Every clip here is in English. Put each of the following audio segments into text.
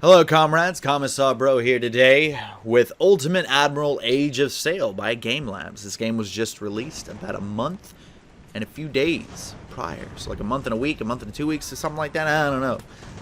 Hello comrades, Commissar Bro here today with Ultimate Admiral Age of Sail by Game Labs. This game was just released about a month and a few days prior. So like a month and a week, a month and 2 weeks or something like that, I don't know.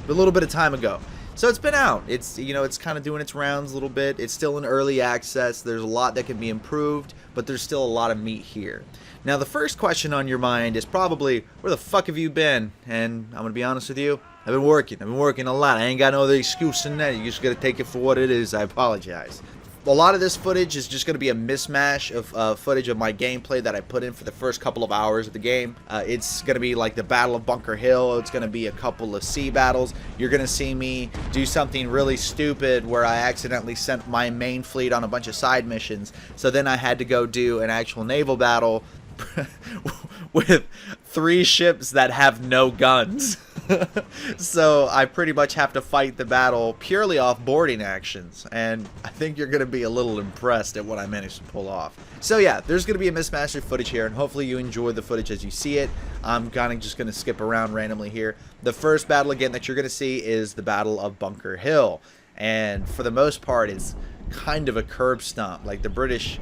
But a little bit of time ago. So it's been out. It's, it's kind of doing its rounds a little bit. It's still in early access. There's a lot that can be improved, but there's still a lot of meat here. Now the first question on your mind is probably, where the fuck have you been? And I'm going to be honest with you, I've been working a lot. I ain't got no other excuse in that. You just gotta take it for what it is. I apologize. A lot of this footage is just gonna be a mismatch of footage of my gameplay that I put in for the first couple of hours of the game. It's gonna be like the Battle of Bunker Hill. It's gonna be a couple of sea battles. You're gonna see me do something really stupid where I accidentally sent my main fleet on a bunch of side missions. So then I had to go do an actual naval battle with 3 ships that have no guns. So I pretty much have to fight the battle purely off boarding actions, and I think you're going to be a little impressed at what I managed to pull off. So yeah, there's going to be a mismatch of footage here, and hopefully you enjoy the footage as you see it. I'm kind of just going to skip around randomly here. The first battle again that you're going to see is the Battle of Bunker Hill, and for the most part it's kind of a curb stomp. Like the British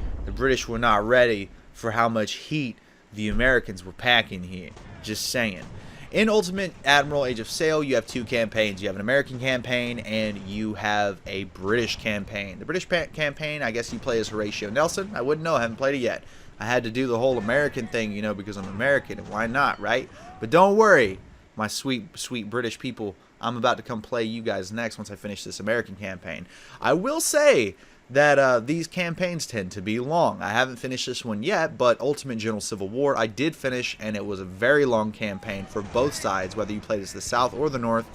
were not ready for how much heat the Americans were packing here. Just saying. In Ultimate Admiral Age of Sail, you have 2 campaigns. You have an American campaign and you have a British campaign. The British campaign, I guess you play as Horatio Nelson. I wouldn't know. I haven't played it yet. I had to do the whole American thing, because I'm American, and why not, right? But don't worry, my sweet, sweet British people. I'm about to come play you guys next once I finish this American campaign. I will say that these campaigns tend to be long. I haven't finished this one yet, but Ultimate General Civil War I did finish, and it was a very long campaign for both sides, whether you played as the South or the North,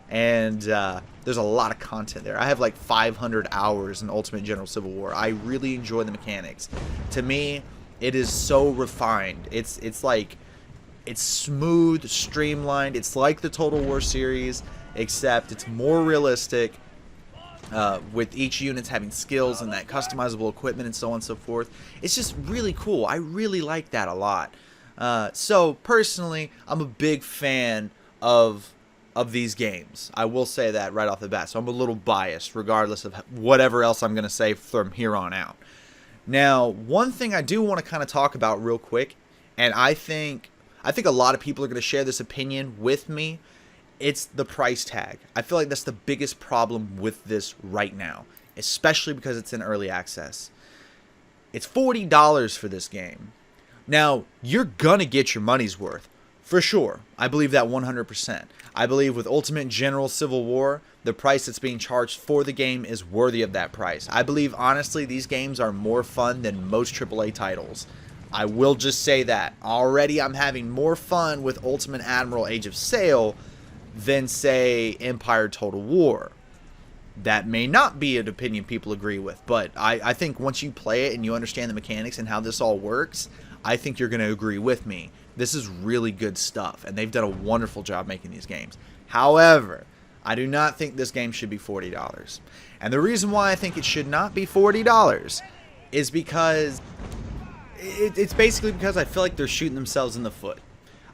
and there's a lot of content there. I have like 500 hours in Ultimate General Civil War. I really enjoy the mechanics. To me, it is so refined. It's smooth, streamlined. It's like the Total War series, except it's more realistic. With each unit having skills and that customizable equipment and so on and so forth. It's just really cool. I really like that a lot. So personally, I'm a big fan of these games. I will say that right off the bat. So I'm a little biased regardless of whatever else I'm going to say from here on out. Now, one thing I do want to kind of talk about real quick, and I think a lot of people are going to share this opinion with me. It's the price tag. I feel like that's the biggest problem with this right now, especially because it's in early access. It's $40 for this game. Now, you're gonna get your money's worth, for sure. I believe that 100%. I believe with Ultimate General Civil War, the price that's being charged for the game is worthy of that price. I believe, honestly, these games are more fun than most AAA titles. I will just say that. Already, I'm having more fun with Ultimate Admiral Age of Sail than, say, Empire Total War. That may not be an opinion people agree with, but I think once you play it and you understand the mechanics and how this all works, I think you're going to agree with me. This is really good stuff, and they've done a wonderful job making these games. However, I do not think this game should be $40. And the reason why I think it should not be $40 is because it's basically because I feel like they're shooting themselves in the foot.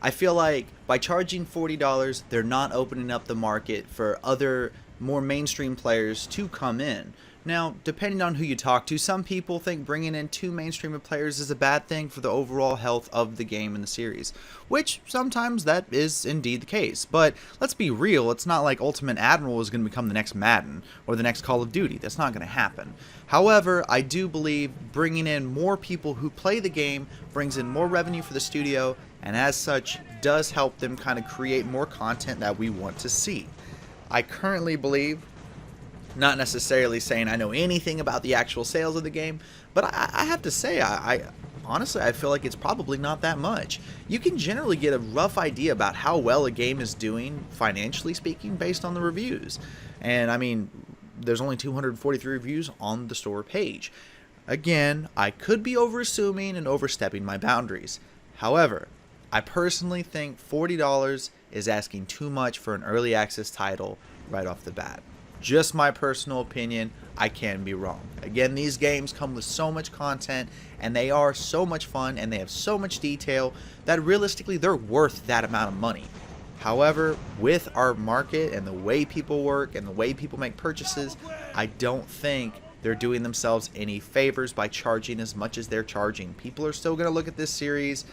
I feel like by charging $40, they're not opening up the market for other more mainstream players to come in. Now, depending on who you talk to, some people think bringing in 2 mainstream players is a bad thing for the overall health of the game and the series, which sometimes that is indeed the case. But let's be real, it's not like Ultimate Admiral is going to become the next Madden or the next Call of Duty. That's not going to happen. However, I do believe bringing in more people who play the game brings in more revenue for the studio, and as such does help them kind of create more content that we want to see. I currently believe, not necessarily saying I know anything about the actual sales of the game, but I have to say, honestly, I feel like it's probably not that much. You can generally get a rough idea about how well a game is doing, financially speaking, based on the reviews. And I mean, there's only 243 reviews on the store page. Again, I could be overassuming and overstepping my boundaries. However, I personally think $40 is asking too much for an early access title right off the bat. Just my personal opinion. I can be wrong. Again, these games come with so much content, and they are so much fun, and they have so much detail that realistically they're worth that amount of money. However, with our market and the way people work and the way people make purchases, I don't think they're doing themselves any favors by charging as much as they're charging. People are still going to look at this series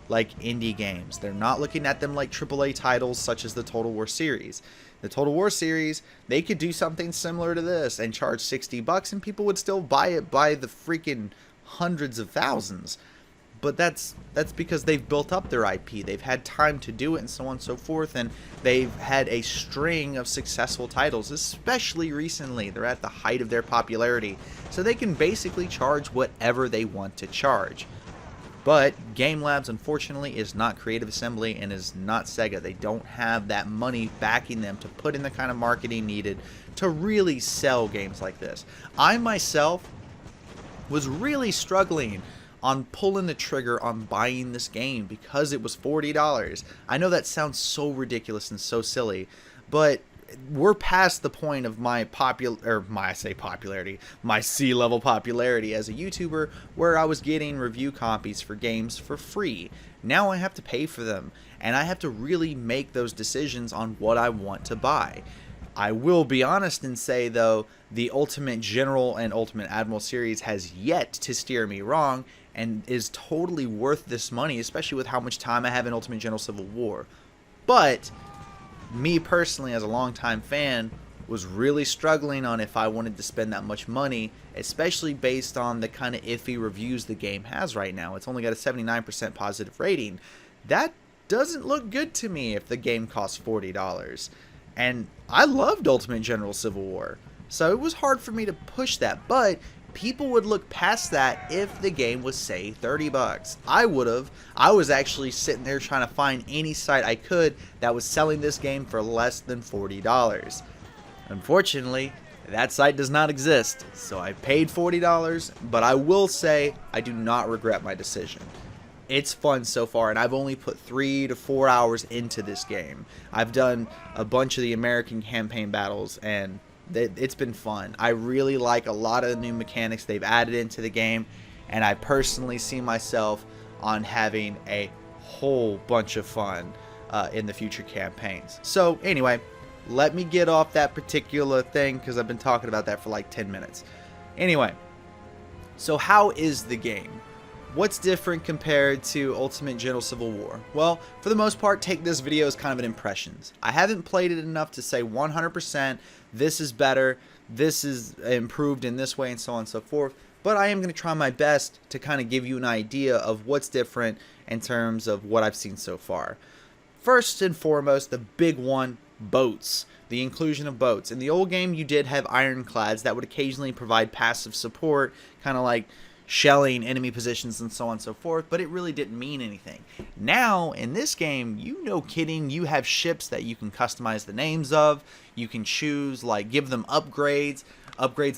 like indie games. They're not looking at them like AAA titles such as the Total War series. The Total War series, they could do something similar to this and charge $60 and people would still buy it by the freaking hundreds of thousands. But that's because they've built up their IP. They've had time to do it and so on and so forth, and they've had a string of successful titles, especially recently. They're at the height of their popularity, so they can basically charge whatever they want to charge. But Game Labs, unfortunately, is not Creative Assembly and is not Sega. They don't have that money backing them to put in the kind of marketing needed to really sell games like this. I myself was really struggling on pulling the trigger on buying this game because it was $40. I know that sounds so ridiculous and so silly, but we're past the point of my C-level popularity as a YouTuber where I was getting review copies for games for free. Now I have to pay for them, and I have to really make those decisions on what I want to buy. I will be honest and say, though, the Ultimate General and Ultimate Admiral series has yet to steer me wrong and is totally worth this money, especially with how much time I have in Ultimate General Civil War. But me personally, as a longtime fan, was really struggling on if I wanted to spend that much money, especially based on the kind of iffy reviews the game has right now. It's only got a 79% positive rating. That doesn't look good to me if the game costs $40. And I loved Ultimate General Civil War, so it was hard for me to push that, but people would look past that if the game was, say, $30. I would have. I was actually sitting there trying to find any site I could that was selling this game for less than $40. Unfortunately, that site does not exist, so I paid $40, but I will say I do not regret my decision. It's fun so far, and I've only put 3 to 4 hours into this game. I've done a bunch of the American campaign battles, and it's been fun. I really like a lot of the new mechanics they've added into the game, and I personally see myself on having a whole bunch of fun in the future campaigns. So anyway, let me get off that particular thing because I've been talking about that for like 10 minutes. Anyway, so how is the game? What's different compared to Ultimate General Civil War? Well, for the most part, take this video as kind of an impressions. I haven't played it enough to say 100% this is better, this is improved in this way, and so on and so forth. But I am going to try my best to kind of give you an idea of what's different in terms of what I've seen so far. First and foremost, the big one, boats. The inclusion of boats. In the old game, you did have ironclads that would occasionally provide passive support, kind of like shelling enemy positions and so on and so forth, but it really didn't mean anything. Now, in this game, no kidding, you have ships that you can customize the names of. You can choose, like, give them upgrades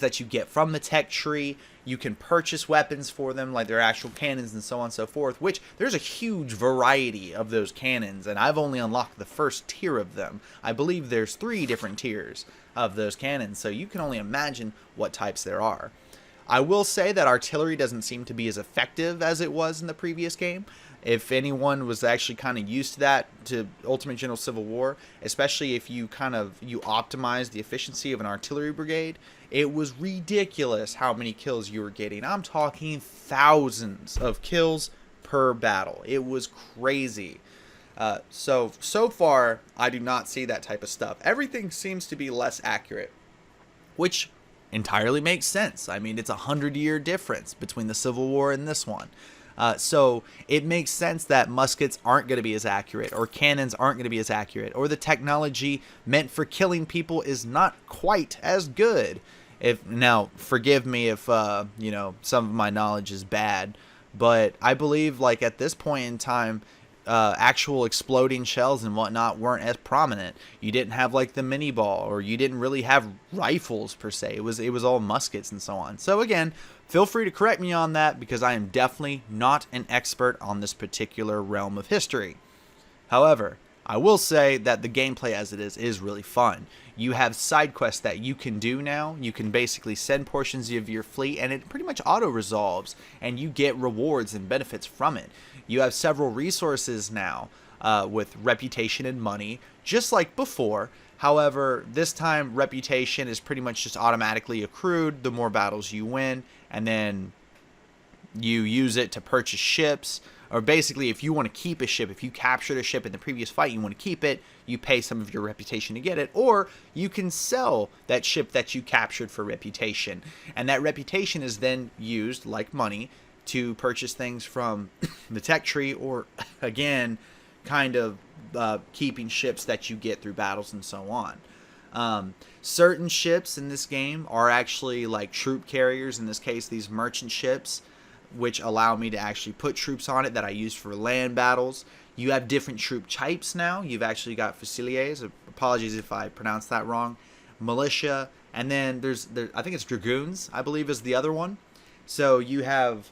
that you get from the tech tree. You can purchase weapons for them, like their actual cannons and so on and so forth, which there's a huge variety of those cannons, and I've only unlocked the first tier of them. I believe there's 3 different tiers of those cannons, so you can only imagine what types there are. I will say that artillery doesn't seem to be as effective as it was in the previous game. If anyone was actually kind of used to that, to Ultimate General Civil War, especially if you optimize the efficiency of an artillery brigade, it was ridiculous how many kills you were getting. I'm talking thousands of kills per battle. It was crazy. So far, I do not see that type of stuff. Everything seems to be less accurate, which entirely makes sense. I mean, it's a 100-year difference between the Civil War and this one. So it makes sense that muskets aren't going to be as accurate, or cannons aren't going to be as accurate, or the technology meant for killing people is not quite as good. Now, forgive me if some of my knowledge is bad, but I believe, like, at this point in time, actual exploding shells and whatnot weren't as prominent. You didn't have, like, the mini ball, or you didn't really have rifles per se. It was all muskets and so on. So again, feel free to correct me on that, because I am definitely not an expert on this particular realm of history. However, I will say that the gameplay as it is really fun. You have side quests that you can do now. You can basically send portions of your fleet, and it pretty much auto-resolves, and you get rewards and benefits from it. You have several resources now with reputation and money, just like before. However, this time reputation is pretty much just automatically accrued the more battles you win, and then you use it to purchase ships. Or basically, if you want to keep a ship, if you captured a ship in the previous fight, you want to keep it, you pay some of your reputation to get it, or you can sell that ship that you captured for reputation. And that reputation is then used, like money, to purchase things from the tech tree, or, again, kind of keeping ships that you get through battles and so on. Certain ships in this game are actually like troop carriers, in this case, these merchant ships, which allow me to actually put troops on it that I use for land battles. You have different troop types now. You've actually got Fusiliers, apologies if I pronounced that wrong, militia, and then there's I think it's dragoons, I believe is the other one. So you have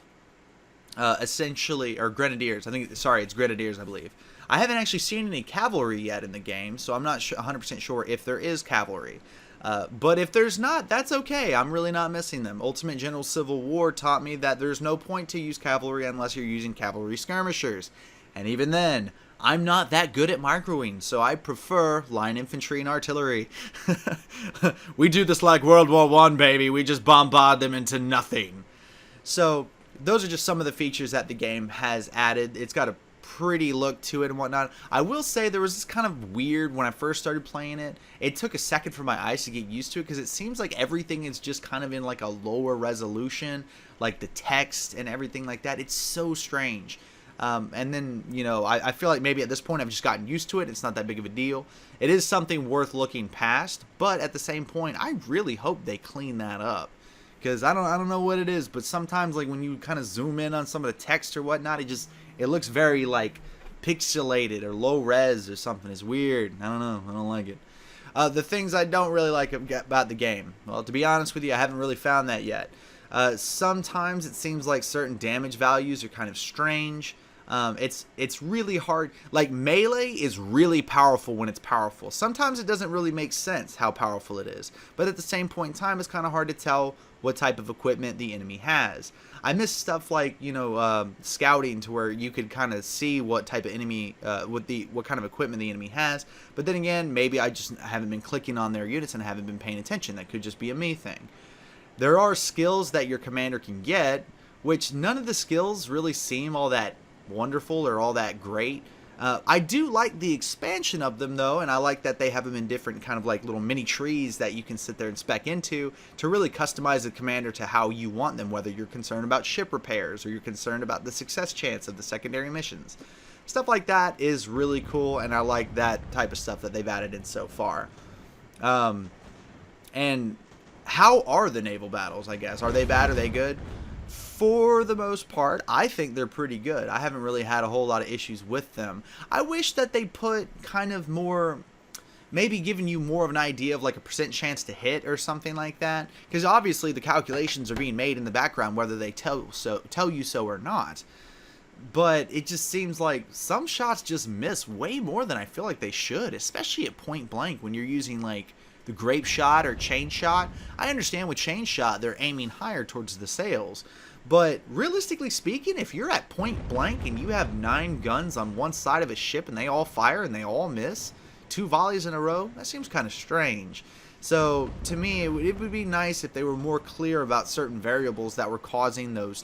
essentially, or grenadiers, it's grenadiers, I believe. I haven't actually seen any cavalry yet in the game, so I'm not 100% sure if there is cavalry. But if there's not, that's okay. I'm really not missing them. Ultimate General Civil War taught me that there's no point to use cavalry unless you're using cavalry skirmishers. And even then, I'm not that good at microing, so I prefer line infantry and artillery. We do this like World War I, baby. We just bombard them into nothing. So those are just some of the features that the game has added. It's got a pretty look to it and whatnot. I will say there was this kind of weird when I first started playing it. It took a second for my eyes to get used to it because it seems like everything is just kind of in like a lower resolution, like the text and everything like that. It's so strange. And then, you know, I feel like maybe at this point I've just gotten used to it. It's not that big of a deal. It is something worth looking past, but at the same point, I really hope they clean that up. Because I don't know what it is, but sometimes like when you kind of zoom in on some of the text or whatnot, it looks very like pixelated or low res or something. It's weird. I don't know. I don't like it. The things I don't really like about the game. Well, to be honest with you, I haven't really found that yet. Sometimes it seems like certain damage values are kind of strange. It's really hard. Like, melee is really powerful when it's powerful. Sometimes it doesn't really make sense how powerful it is. But at the same point in time, it's kind of hard to tell what type of equipment the enemy has. I miss stuff like, you know, scouting, to where you could kind of see what type of enemy, what kind of equipment the enemy has. But then again, maybe I just haven't been clicking on their units and haven't been paying attention. That could just be a me thing. There are skills that your commander can get, which none of the skills really seem all that wonderful or all that great. I do like the expansion of them though, and I like that they have them in different kind of like little mini trees that you can sit there and spec into to really customize the commander to how you want them, whether you're concerned about ship repairs or you're concerned about the success chance of the secondary missions. Stuff like that is really cool, and I like that type of stuff that they've added in so far. And how are the naval battles, I guess? Are they bad? Are they good? For the most part, I think they're pretty good. I haven't really had a whole lot of issues with them. I wish that they put kind of more, maybe giving you more of an idea of like a percent chance to hit or something like that. Because obviously the calculations are being made in the background whether they tell you so or not. But it just seems like some shots just miss way more than I feel like they should, especially at point blank when you're using like the grape shot or chain shot. I understand with chain shot they're aiming higher towards the sails. But realistically speaking, if you're at point blank and you have 9 guns on one side of a ship and they all fire and they all miss 2 volleys in a row, that seems kind of strange. So to me, it would be nice if they were more clear about certain variables that were causing those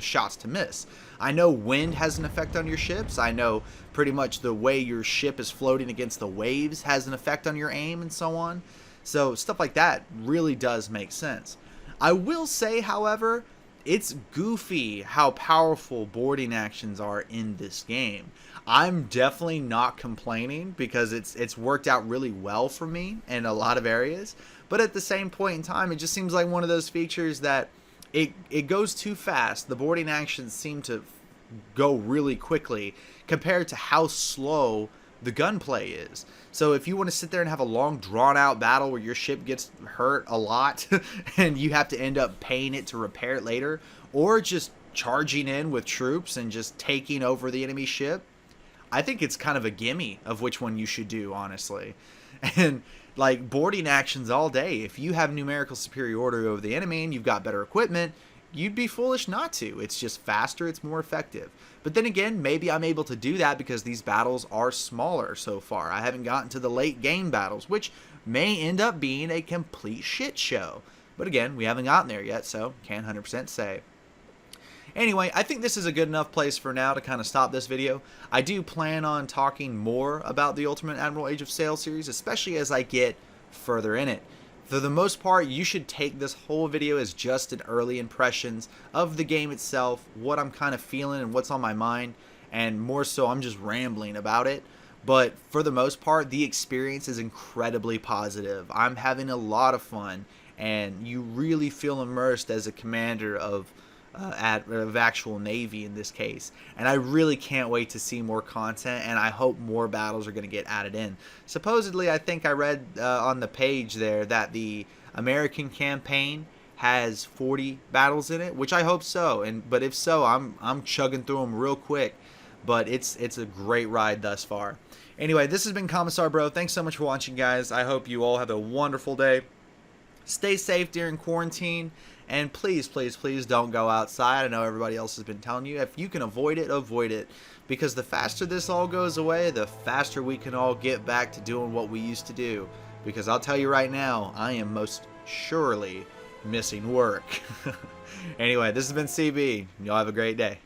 shots to miss. I know wind has an effect on your ships. I know pretty much the way your ship is floating against the waves has an effect on your aim and so on. So stuff like that really does make sense. I will say, however, it's goofy how powerful boarding actions are in this game. I'm definitely not complaining because it's worked out really well for me in a lot of areas. But at the same point in time, it just seems like one of those features that it goes too fast. The boarding actions seem to go really quickly compared to how slow the gunplay is. So if you want to sit there and have a long drawn out battle where your ship gets hurt a lot and you have to end up paying it to repair it later, or just charging in with troops and just taking over the enemy ship, I think it's kind of a gimme of which one you should do, honestly. And like boarding actions all day, if you have numerical superiority over the enemy and you've got better equipment, you'd be foolish not to. It's just faster, it's more effective. But then again, maybe I'm able to do that because these battles are smaller so far. I haven't gotten to the late game battles, which may end up being a complete shit show. But again, we haven't gotten there yet, so can't 100% say. Anyway, I think this is a good enough place for now to kind of stop this video. I do plan on talking more about the Ultimate Admiral Age of Sail series, especially as I get further in it. For the most part, you should take this whole video as just an early impressions of the game itself, what I'm kind of feeling and what's on my mind, and more so I'm just rambling about it. But for the most part, the experience is incredibly positive. I'm having a lot of fun, and you really feel immersed as a commander of actual Navy in this case. And I really can't wait to see more content, and I hope more battles are going to get added in. Supposedly, I think I read on the page there that the American campaign has 40 battles in it, which I hope so. But if so, I'm chugging through them real quick. But it's a great ride thus far. Anyway, this has been Commissar Bro. Thanks so much for watching, guys. I hope you all have a wonderful day. Stay safe during quarantine, and please, please, please don't go outside. I know everybody else has been telling you. If you can avoid it, because the faster this all goes away, the faster we can all get back to doing what we used to do. Because I'll tell you right now, I am most surely missing work. Anyway, this has been CB. Y'all have a great day.